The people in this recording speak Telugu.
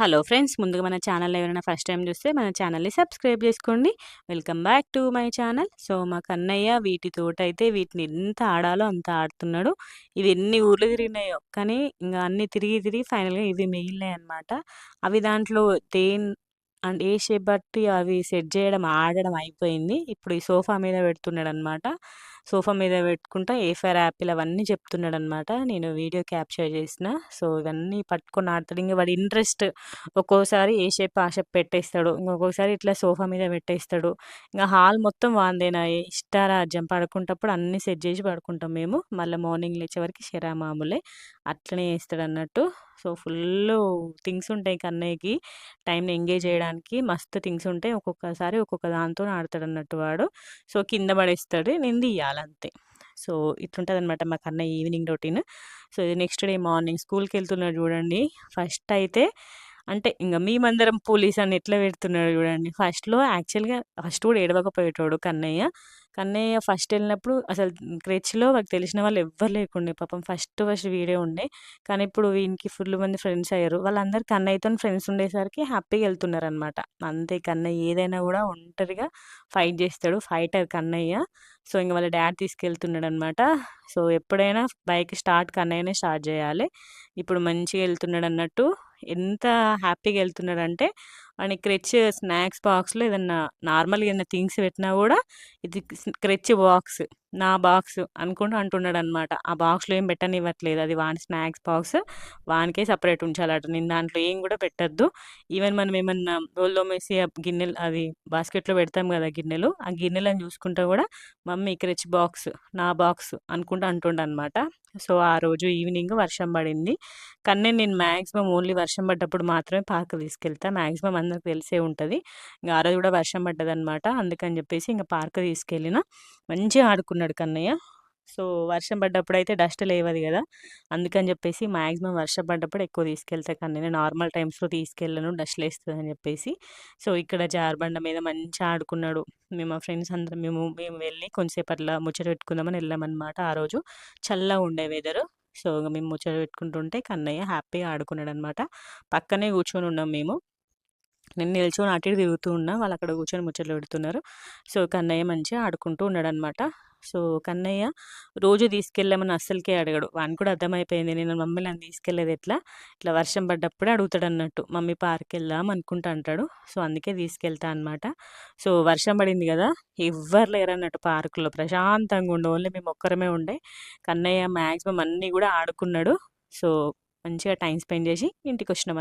హలో ఫ్రెండ్స్, ముందుగా మన ఛానల్ ఎవరైనా ఫస్ట్ టైం చూస్తే మన ఛానల్ని సబ్స్క్రైబ్ చేసుకోండి. Welcome back to my channel. So మా కన్నయ్య వీటితోటైతే వీటిని ఎంత ఆడాలో అంత ఆడుతున్నాడు. ఇవి ఎన్ని ఊర్లు తిరిగినాయో, కానీ ఇంకా అన్ని తిరిగి తిరిగి ఫైనల్గా ఇవి మిగిలినాయి అనమాట. అవి దాంట్లో అండ్ ఏ షేప్ బట్టి అవి సెట్ చేయడం ఆడడం అయిపోయింది. ఇప్పుడు ఈ సోఫా మీద పెడుతున్నాడు అనమాట. సోఫా మీద పెట్టుకుంటా ఏ ఫర్ యాపిల్ అవన్నీ చెప్తున్నాడు అనమాట. నేను వీడియో క్యాప్చర్ చేసిన. సో ఇవన్నీ పట్టుకొని ఆడతాడు. ఇంకా వాడి ఇంట్రెస్ట్ ఒక్కోసారి ఏ షేప్ ఆ షేప్ పెట్టేస్తాడు. ఇంకొకసారి ఇట్లా సోఫా మీద పెట్టేస్తాడు. ఇంకా హాల్ మొత్తం వాందేనా ఇష్టారాజ్యం. పడుకుంటప్పుడు అన్నీ సెట్ చేసి పడుకుంటాం మేము. మళ్ళీ మార్నింగ్ లేచే వరకు షరా మామూలే. అట్లనే చేస్తాడు అన్నట్టు. సో ఫుల్ థింగ్స్ ఉంటాయి కన్నయ్యకి టైంని ఎంగేజ్ చేయడానికి. మస్తు థింగ్స్ ఉంటాయి. ఒక్కొక్కసారి ఒక్కొక్క దాంతో ఆడతాడు అన్నట్టు వాడు. సో కింద పడేస్తాడు, నేను తీయాలంతే. సో ఇట్లుంటుంది అనమాట మా కన్నయ్య ఈవినింగ్ రొటీన్. సో ఇది నెక్స్ట్ డే మార్నింగ్ స్కూల్కి వెళ్తున్నాడు చూడండి. ఫస్ట్ అయితే అంటే ఇంక మేమందరం పోలీస్ అని ఎట్లా పెడుతున్నాడు చూడండి. ఫస్ట్‌లో యాక్చువల్‌గా ఫస్ట్ కూడా ఏడవకపోయేటోడు కన్నయ్య. కన్నయ్య ఫస్ట్ ఎళ్ళినప్పుడు అసలు క్రచ్‌లో వాడికి తెలిసిన వాళ్ళు ఎవ్వరు లేకుండే పాపం. ఫస్ట్ ఫస్ట్ వీడే ఉండే. కానీ ఇప్పుడు వీనికి ఫుల్ మంది ఫ్రెండ్స్ అయ్యారు. వాళ్ళందరూ కన్నయ్యతోని ఫ్రెండ్స్ ఉండేసరికి హ్యాపీగా వెళ్తున్నారనమాట. అంతే, కన్నయ్య ఏదైనా కూడా ఒంటరిగా ఫైట్ చేస్తాడు. ఫైటర్ కన్నయ్య. సో ఇంక వాళ్ళ డాడీ తీసుకెళ్తున్నాడనమాట. సో ఎప్పుడైనా బైక్ స్టార్ట్ కన్నయ్యనే స్టార్ట్ చేయాలి. ఇప్పుడు మంచిగా వెళ్తున్నాడన్నట్టు. ఎంత హ్యాపీగా వెళ్తున్నాడంటే వానికి క్రచ్ స్నాక్స్ బాక్స్‌లో ఏదన్నా నార్మల్‌గా ఏదన్నా థింగ్స్ పెట్టినా కూడా ఇది క్రచ్ బాక్స్, నా బాక్స్ అనుకుంటూ అంటున్నాడనమాట. ఆ బాక్స్‌లో ఏం పెట్టనివ్వట్లేదు. అది వాని స్నాక్స్ బాక్స్. వానికే సెపరేట్ ఉంచాలట. నేను దాంట్లో ఏం కూడా పెట్టొద్దు. ఈవెన్ మనం ఏమన్నా బోళ్ళు తోమేసి ఆ గిన్నెలు అది బాస్కెట్‌లో పెడతాం కదా గిన్నెలు. ఆ గిన్నెలను చూసుకుంటా కూడా మమ్మీ క్రచ్ బాక్స్, నా బాక్స్ అనుకుంటూ అంటుండనమాట. సో ఆ రోజు ఈవినింగ్ వర్షం పడింది. కానీ నేను మ్యాక్సిమం ఓన్లీ వర్షం పడ్డప్పుడు మాత్రమే పార్క్‌కి తీసుకెళ్తా. మ్యాక్సిమం అందరికి తెలిసే ఉంటది. ఇంగ ఆ రోజు కూడా వర్షం పడ్డదనమాట. అందుకని చెప్పేసి ఇంక పార్క్‌కి తీసుకెళ్ళిన. మంచిగా ఆడుకున్నాడు కన్నయ్య. సో వర్షం పడ్డప్పుడైతే డస్ట్ లేవదు కదా! అందుకని చెప్పేసి మ్యాక్సిమం వర్షం పడ్డప్పుడు ఎక్కువ తీసుకెళ్తా కన్నయ్యని. నార్మల్ టైమ్స్‌లో తీసుకెళ్ళను డస్ట్ లేస్తదని చెప్పేసి. సో ఇక్కడ జారుబండ మీద మంచిగా ఆడుకున్నాడు. మేము మా ఫ్రెండ్స్ అందరం మేము మేము వెళ్ళి కొంచెంసేపు అట్లా ముచ్చట పెట్టుకుందామని వెళ్ళామనమాట ఆ రోజు. చల్లగా ఉండే వెదరు. సో ఇంక మేము ముచ్చట పెట్టుకుంటుంటే కన్నయ్య హ్యాపీగా ఆడుకున్నాడనమాట. పక్కనే కూర్చొని ఉన్నాం మేము. నేను నిల్చొని అటు ఇటు తిరుగుతూ ఉన్నా. వాళ్ళు అక్కడ కూర్చొని ముచ్చట్లు పెడుతున్నారు. సో కన్నయ్య మంచిగా ఆడుకుంటూ ఉన్నాడనమాట. సో కన్నయ్య రోజు తీసుకెళ్ళమని అస్సలకే అడగడు. వానికి కూడా అర్థమైపోయింది నేను మమ్మీ నన్ను తీసుకెళ్ళేది ఎట్లా, ఇట్లా వర్షం పడ్డప్పుడే అడుగుతాడన్నట్టు. మమ్మీ పార్క్‌కెళ్దాం అనుకుంటా అంటాడు. సో అందుకే తీసుకెళ్తా అనమాట. సో వర్షం పడింది కదా! ఎవ్వరు లేరన్నట్టు పార్క్‌లో. ప్రశాంతంగా ఉండే ఓన్లీ మేము ఒక్కరమే ఉండే. కన్నయ్య మ్యాక్సిమం అన్నీ కూడా ఆడుకున్నాడు. సో మంచిగా టైమ్ స్పెండ్ చేసి ఇంటికొచ్చినాం.